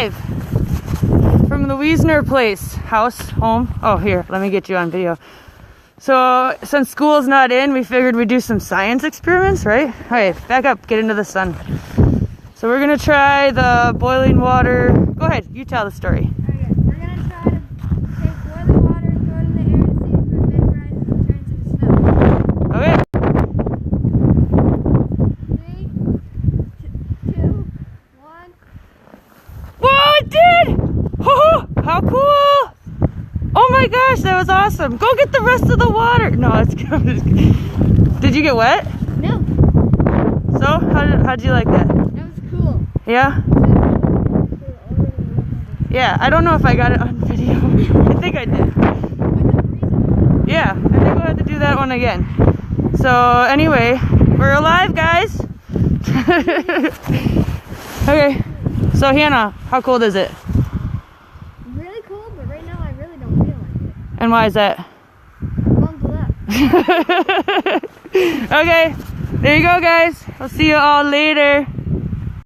live from the Wiesner place, home. Oh, here, let me get you on video. So, since school's not in, we figured we'd do some science experiments, right? Okay, back up, get into the sun. So we're gonna try the boiling water. Go ahead, you tell the story. Okay, we're gonna try to take boiling water, throw it in the air, and see if it vaporizes and turns into snow. Okay. 3, 2, 1. Whoa, it did! Oh, how cool! Oh my gosh, that was awesome. Go get the rest of the water. No, it's good. Did you get wet? No. So, how'd you like that? That was cool. Yeah? Yeah, I don't know if I got it on video. I think I did. Yeah, I think we'll have to do that one again. So, anyway, we're alive, guys. Okay, so Hannah, how cold is it? Really cool, but right now I really don't feel like it. And why is that? Bundle up. Okay, there you go, guys. I'll see you all later.